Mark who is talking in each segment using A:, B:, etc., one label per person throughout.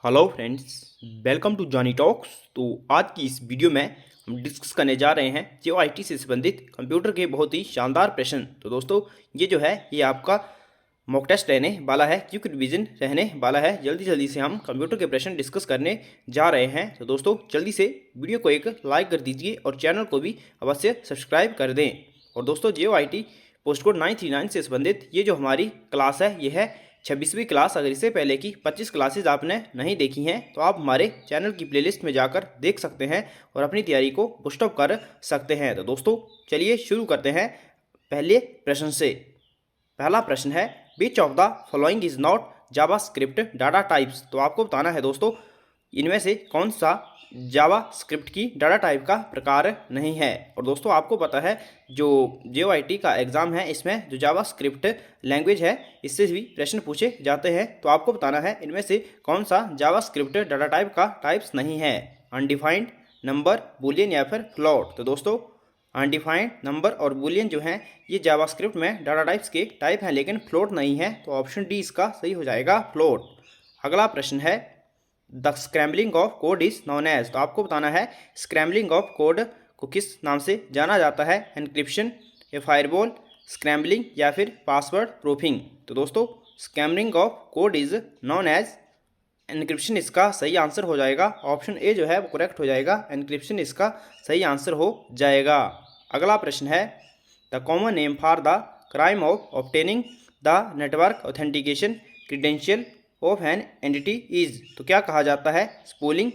A: Hello friends, welcome to Johnny Talks. तो आज की इस वीडियो में हम डिस्कस करने जा रहे हैं जेओआईटी से संबंधित कंप्यूटर के बहुत ही शानदार प्रश्न। तो दोस्तों ये जो है ये आपका मॉक टेस्ट रहने वाला है, क्विक रिवीजन रहने वाला है। जल्दी जल्दी से हम कंप्यूटर के प्रश्न डिस्कस करने जा रहे हैं। तो दोस्तों जल्दी से वीडियो को एक लाइक कर दीजिए और चैनल को भी अवश्य सब्सक्राइब कर दें। और दोस्तों जेओआईटी पोस्ट कोड 939 से संबंधित ये जो हमारी क्लास है ये है 26वीं क्लास। अगर इससे पहले की 25 क्लासेज आपने नहीं देखी हैं तो आप हमारे चैनल की प्लेलिस्ट में जाकर देख सकते हैं और अपनी तैयारी को पुशअप कर सकते हैं। तो दोस्तों चलिए शुरू करते हैं पहले प्रश्न से। पहला प्रश्न है, which of the following is not JavaScript data types. तो आपको बताना है दोस्तों इनमें से कौन सा जावास्क्रिप्ट की डाटा टाइप का प्रकार नहीं है। और दोस्तों आपको पता है जो जेओआईटी का एग्ज़ाम है इसमें जो जावास्क्रिप्ट लैंग्वेज है इससे भी प्रश्न पूछे जाते हैं। तो आपको बताना है इनमें से कौन सा जावास्क्रिप्ट डाटा टाइप का टाइप्स नहीं है। अनडिफाइंड, नंबर, बूलियन या फिर फ्लोट। तो दोस्तों अनडिफाइंड, नंबर और बूलियन जो हैं ये जावास्क्रिप्ट में डाटा टाइप्स के टाइप हैं, लेकिन फ्लोट नहीं है। तो ऑप्शन डी इसका सही हो जाएगा, फ्लोट। अगला प्रश्न है, the scrambling of code is known as. तो आपको बताना है स्क्रैम्बलिंग ऑफ कोड को किस नाम से जाना जाता है। एनक्रिप्शन, या फायरवॉल, स्क्रैम्बलिंग या फिर पासवर्ड प्रूफिंग। तो दोस्तों scrambling of code is known as encryption इसका सही आंसर हो जाएगा। ऑप्शन ए जो है वो करेक्ट हो जाएगा, एनक्रिप्शन इसका सही आंसर हो जाएगा। अगला प्रश्न है, the common name for the crime of obtaining the network authentication credential of an entity is. तो क्या कहा जाता है, स्पूलिंग,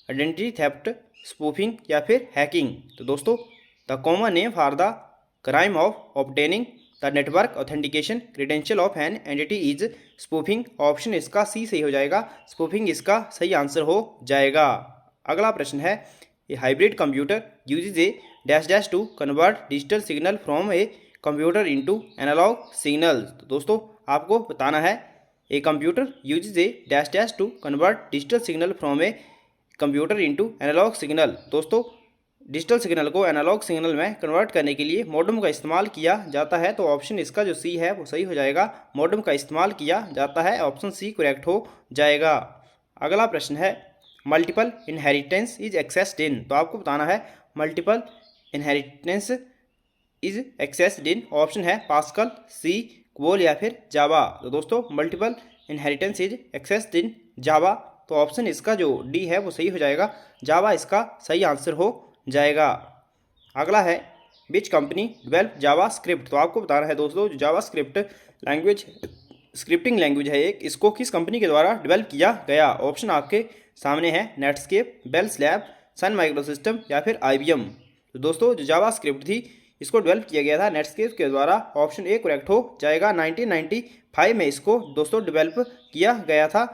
A: आइडेंटिटी थेफ्ट, स्पूफिंग या फिर हैकिंग। तो दोस्तों the common name for the crime of obtaining the network authentication credential of an entity is spoofing. Option इसका सी सही हो जाएगा, स्पूफिंग इसका सही आंसर हो जाएगा। अगला प्रश्न है, a hybrid computer uses a dash dash to convert digital signal from a computer into analog signal. तो दोस्तों आपको बताना है a computer uses a dash dash to convert digital signal from a computer into analog signal. दोस्तों digital signal को analog signal में convert करने के लिए मॉडेम का इस्तेमाल किया जाता है। तो ऑप्शन इसका जो सी है वो सही हो जाएगा, मॉडेम का इस्तेमाल किया जाता है। ऑप्शन सी करेक्ट हो जाएगा। अगला प्रश्न है, मल्टीपल इनहेरिटेंस इज एक्सेस्ड इन। तो आपको बताना है multiple inheritance is accessed in. Option है पास्कल, सी, क्वोल या फिर जावा। तो दोस्तों मल्टीपल इनहेरिटेंस इज एक्सेस्ड इन जावा। तो ऑप्शन इसका जो डी है वो सही हो जाएगा, जावा इसका सही आंसर हो जाएगा। अगला है, which company develop Java script. तो आपको बताना है दोस्तों जो जावा स्क्रिप्ट लैंग्वेज स्क्रिप्टिंग लैंग्वेज है एक, इसको किस कंपनी के द्वारा डेवलप किया गया। ऑप्शन आपके सामने है, नेटस्केप, बेल्स लैब, सन माइक्रोसिस्टम या फिर IBM। तो दोस्तों जो जावा स्क्रिप्ट थी इसको डेवलप किया गया था नेटस्केप के द्वारा। ऑप्शन ए करेक्ट हो जाएगा। 1995 में इसको दोस्तों डेवलप किया गया था।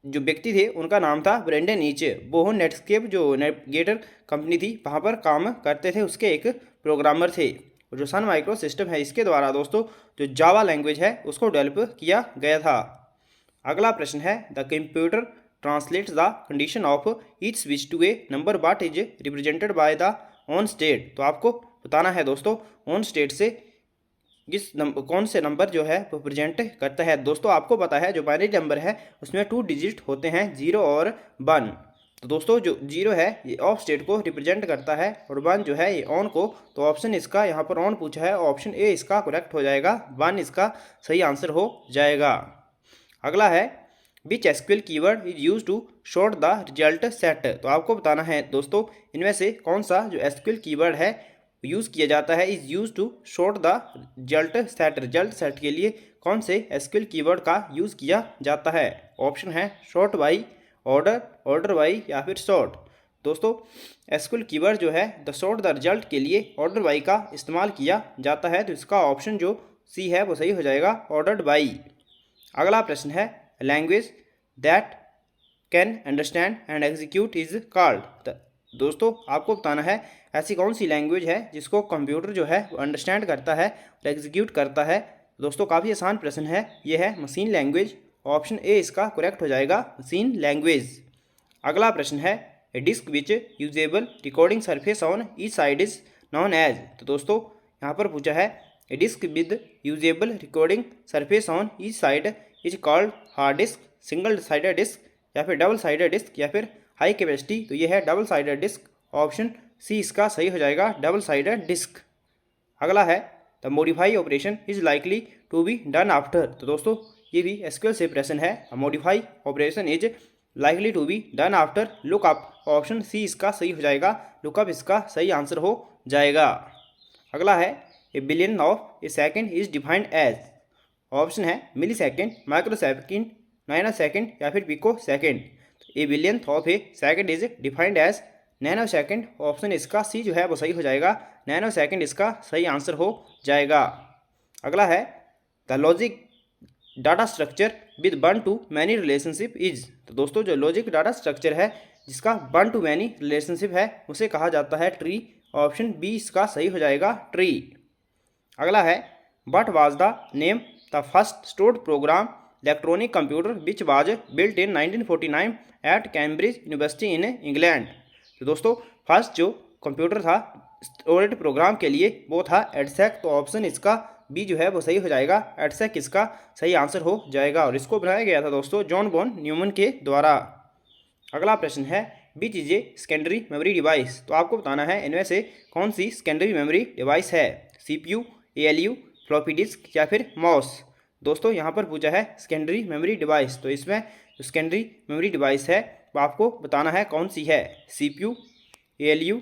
A: जो व्यक्ति थे उनका नाम था ब्रेंडन नीचे। वो नेटस्केप जो नेविगेटर कंपनी थी वहाँ पर काम करते थे, उसके एक प्रोग्रामर थे। और जो सन माइक्रो सिस्टम है इसके द्वारा दोस्तों जो जावा लैंग्वेज है उसको डेवलप किया गया था। अगला प्रश्न है, the computer translates the condition of each switch to a number what is represented by the on state. तो आपको बताना है दोस्तों ऑन स्टेट से किस नंबर कौन से नंबर जो है वो प्रेजेंट करता है। दोस्तों आपको पता है जो बाइनरी नंबर है उसमें 2 डिजिट होते हैं, 0 और 1। तो दोस्तों जो 0 है ये ऑफ स्टेट को रिप्रेजेंट करता है और 1 जो है ये ऑन को। तो ऑप्शन इसका यहाँ पर ऑन पूछा है, ऑप्शन ए इसका करेक्ट हो जाएगा, 1 इसका सही आंसर हो जाएगा। अगला है, which SQL keyword is use to short the result set. तो आपको बताना है दोस्तों इनमें से कौन सा जो एसक्यूएल कीवर्ड है यूज़ किया जाता है, is use to short the result set. Result set के लिए कौन से एसक्यूएल कीवर्ड का यूज़ किया जाता है। ऑप्शन है short by, order, order by या फिर शॉर्ट। दोस्तों एसक्यूएल कीवर्ड जो है द शॉर्ट द रिजल्ट के लिए ऑर्डर बाई का इस्तेमाल किया जाता है। तो इसका ऑप्शन जो सी है वो सही हो जाएगा, ऑर्डर्ड बाई। अगला प्रश्न है, language that can understand and execute is called. दोस्तों आपको बताना है ऐसी कौन सी लैंग्वेज है जिसको कंप्यूटर जो है वो अंडरस्टैंड करता है और एग्जीक्यूट करता है। दोस्तों काफ़ी आसान प्रश्न है, ये है मशीन लैंग्वेज। ऑप्शन ए इसका करेक्ट हो जाएगा, मशीन लैंग्वेज। अगला प्रश्न है, a disk which usable recording surface on each side is known as. तो दोस्तों यहाँ पर पूछा है a disk with usable recording surface on each side is called hard disk, single sided disk, या फिर डबल साइडेड डिस्क या फिर हाई कैपेसिटी, तो ये है double sided disk. Option C इसका सही हो जाएगा, डबल साइडेड डिस्क। अगला है the modify operation is likely to be done after. तो दोस्तों ये भी एसक्यूएल से प्रश्न है। Modify operation is likely to be done after lookup. Option C इसका सही हो जाएगा, लुकअप इसका सही आंसर हो जाएगा। अगला है a billion of a second is defined as. Option है milli second, micro second, nano second या फिर pico second. A billion of a second is defined as nano second. Option इसका सी जो है वो सही हो जाएगा, नैनो सेकेंड इसका सही आंसर हो जाएगा। अगला है the logic data structure with one two many relationship is. तो दोस्तों जो लॉजिक डाटा स्ट्रक्चर है जिसका वन टू मैनी रिलेशनशिप है उसे कहा जाता है ट्री। ऑप्शन बी इसका सही हो जाएगा, ट्री। अगला है what was the name the first stored program electronic computer which was built in 1949 at Cambridge University in England. तो दोस्तों फर्स्ट जो कंप्यूटर था स्टोरेज प्रोग्राम के लिए वो था एडसेक। तो ऑप्शन इसका बी जो है वो सही हो जाएगा, एडसेक इसका सही आंसर हो जाएगा। और इसको बनाया गया था दोस्तों जॉन वॉन न्यूमन के द्वारा। अगला प्रश्न है which is a secondary memory device. तो आपको बताना है इनमें से कौन सी सेकेंडरी मेमोरी डिवाइस है। CPU, ALU, फ्लॉपी डिस्क या फिर माउस। दोस्तों यहाँ पर पूछा है सेकेंडरी मेमोरी डिवाइस, तो इसमें जो सेकेंडरी मेमोरी डिवाइस है वो आपको बताना है कौन सी है, CPU, ALU,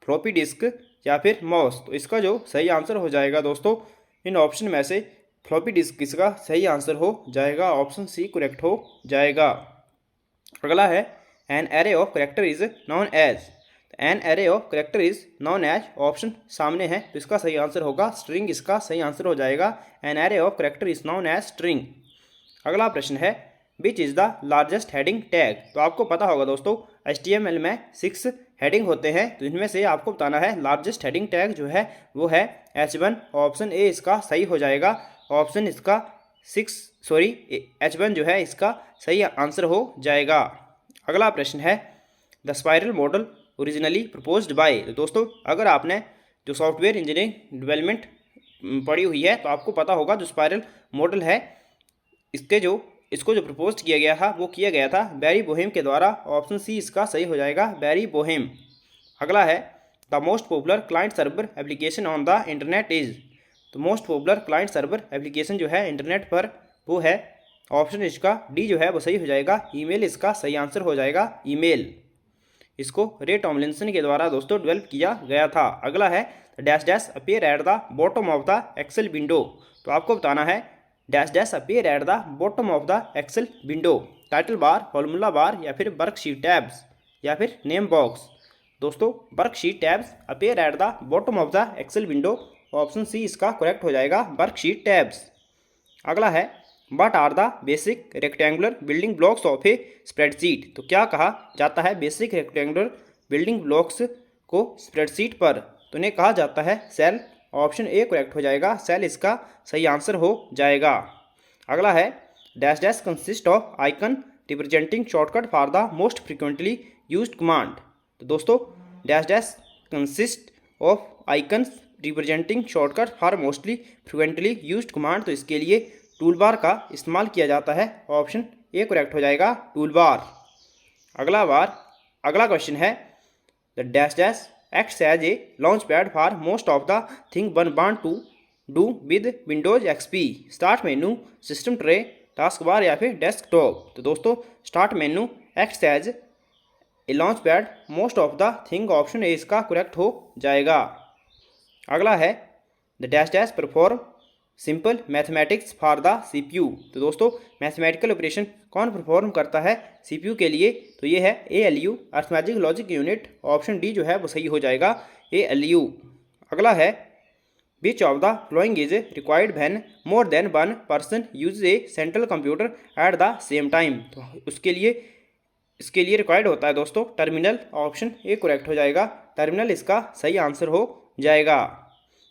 A: फ्लॉपी डिस्क या फिर माउस। तो इसका जो सही आंसर हो जाएगा दोस्तों इन ऑप्शन में से फ्लॉपी डिस्क इसका सही आंसर हो जाएगा, ऑप्शन सी करेक्ट हो जाएगा। अगला है an array of character is known as. An array of character is known as, option सामने है तो इसका सही आंसर होगा स्ट्रिंग, इसका सही आंसर हो जाएगा। An array of character is known as string. अगला प्रश्न है which is the largest heading tag. तो आपको पता होगा दोस्तों HTML में 6 हेडिंग होते हैं, तो इनमें से आपको बताना है लार्जेस्ट हेडिंग टैग जो है वो है H1। ऑप्शन ए इसका सही हो जाएगा, ऑप्शन इसका H1 जो है इसका सही आंसर हो जाएगा। अगला प्रश्न है the spiral model originally proposed by. तो दोस्तों अगर आपने जो सॉफ्टवेयर इंजीनियरिंग डेवलपमेंट पढ़ी हुई है तो आपको पता होगा जो स्पाइरल मॉडल है इसको जो प्रपोज किया गया था वो किया गया था बैरी बोहेम के द्वारा। ऑप्शन सी इसका सही हो जाएगा, बैरी बोहेम। अगला है the most popular client server application on the internet is. तो most popular client server application जो है इंटरनेट पर वो है, ऑप्शन इसका डी जो है वो सही हो जाएगा, ईमेल इसका सही आंसर हो जाएगा, ईमेल। इसको रे टॉमलिंसन के द्वारा दोस्तों डेवलप किया गया था। अगला है dash dash appear at the bottom of the Excel window. तो आपको बताना है dash dash appear at the bottom of the Excel window, title bar, formula bar या फिर वर्कशीट टैब्स या फिर नेम बॉक्स। दोस्तों worksheet tabs appear at the bottom of the Excel window, option C इसका करेक्ट हो जाएगा, worksheet tabs. अगला है what are the basic rectangular building blocks of A spreadsheet. तो क्या कहा जाता है बेसिक रेक्टेंगुलर बिल्डिंग ब्लॉक्स को स्प्रेडशीट पर, तो इन्हें कहा जाता है सेल। ऑप्शन ए करेक्ट हो जाएगा, सेल इसका सही आंसर हो जाएगा। अगला है dash dash consist of icon representing shortcut for the most frequently used command. तो दोस्तों dash dash consist of icons representing shortcut for mostly frequently used command. तो इसके लिए टूल बार का इस्तेमाल किया जाता है, ऑप्शन ए करेक्ट हो जाएगा, टूल बार। अगला क्वेश्चन है the dash dash acts as a launchpad for most of the thing one want to do with Windows XP। Start menu, system tray, task bar या फिर desktop. तो दोस्तों start menu acts as a launchpad most of the thing, option A इसका correct हो जाएगा। अगला है the dash dash perform simple mathematics for the CPU। तो दोस्तों मैथमेटिकल ऑपरेशन कौन परफॉर्म करता है CPU के लिए, तो ये है ALU arithmetic logic unit, option D जो है वो सही हो जाएगा, ALU। अगला है which of the following is required when more than one person use A central computer at the same time. तो इसके लिए रिक्वायर्ड होता है दोस्तों टर्मिनल, ऑप्शन ए करेक्ट हो जाएगा, टर्मिनल इसका सही आंसर हो जाएगा।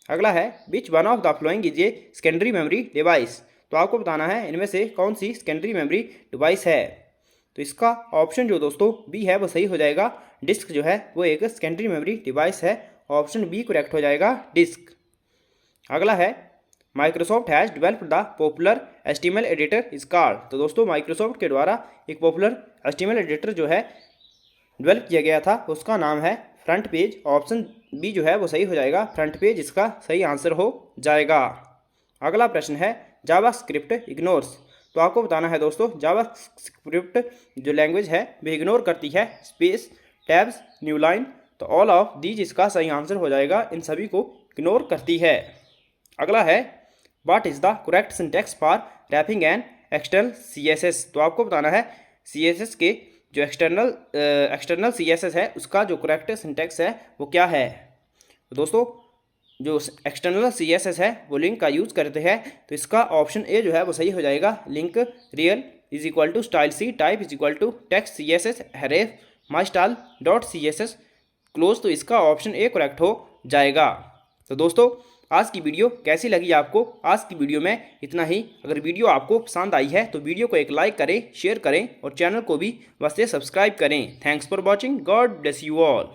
A: अगला है which one of the following is a secondary memory device. तो आपको बताना है इनमें से कौन सी सेकेंडरी मेमोरी डिवाइस है, तो इसका ऑप्शन जो दोस्तों बी है वो सही हो जाएगा, डिस्क जो है वो एक सेकेंडरी मेमोरी डिवाइस है, ऑप्शन बी करेक्ट हो जाएगा, डिस्क। अगला है Microsoft has developed the popular HTML editor is called. तो दोस्तों माइक्रोसॉफ्ट के द्वारा एक पॉपुलर HTML एडिटर जो है डेवलप किया गया था उसका नाम है फ्रंट पेज। ऑप्शन बी जो है वो सही हो जाएगा, फ्रंट पेज इसका सही आंसर हो जाएगा। अगला प्रश्न है जावास्क्रिप्ट इग्नोर्स। तो आपको बताना है दोस्तों जावास्क्रिप्ट जो लैंग्वेज है वो इग्नोर करती है स्पेस, टैब्स, न्यू लाइन। तो ऑल ऑफ दीज इसका सही आंसर हो जाएगा, इन सभी को इग्नोर करती है। अगला है what is the correct syntax for wrapping an external CSS। तो आपको बताना है CSS के जो एक्सटर्नल CSS है उसका जो करेक्ट सिंटैक्स है वो क्या है। तो दोस्तों जो एक्सटर्नल CSS है वो लिंक का यूज़ करते हैं, तो इसका ऑप्शन ए जो है वो सही हो जाएगा। Link rel is equal to style C type is equal to text CSS href my style dot CSS close. तो इसका ऑप्शन ए करेक्ट हो जाएगा। तो दोस्तों आज की वीडियो कैसी लगी आपको? आज की वीडियो में इतना ही। अगर वीडियो आपको पसंद आई है तो वीडियो को एक लाइक करें, शेयर करें और चैनल को भी वैसे सब्सक्राइब करें। Thanks for watching. God bless you all.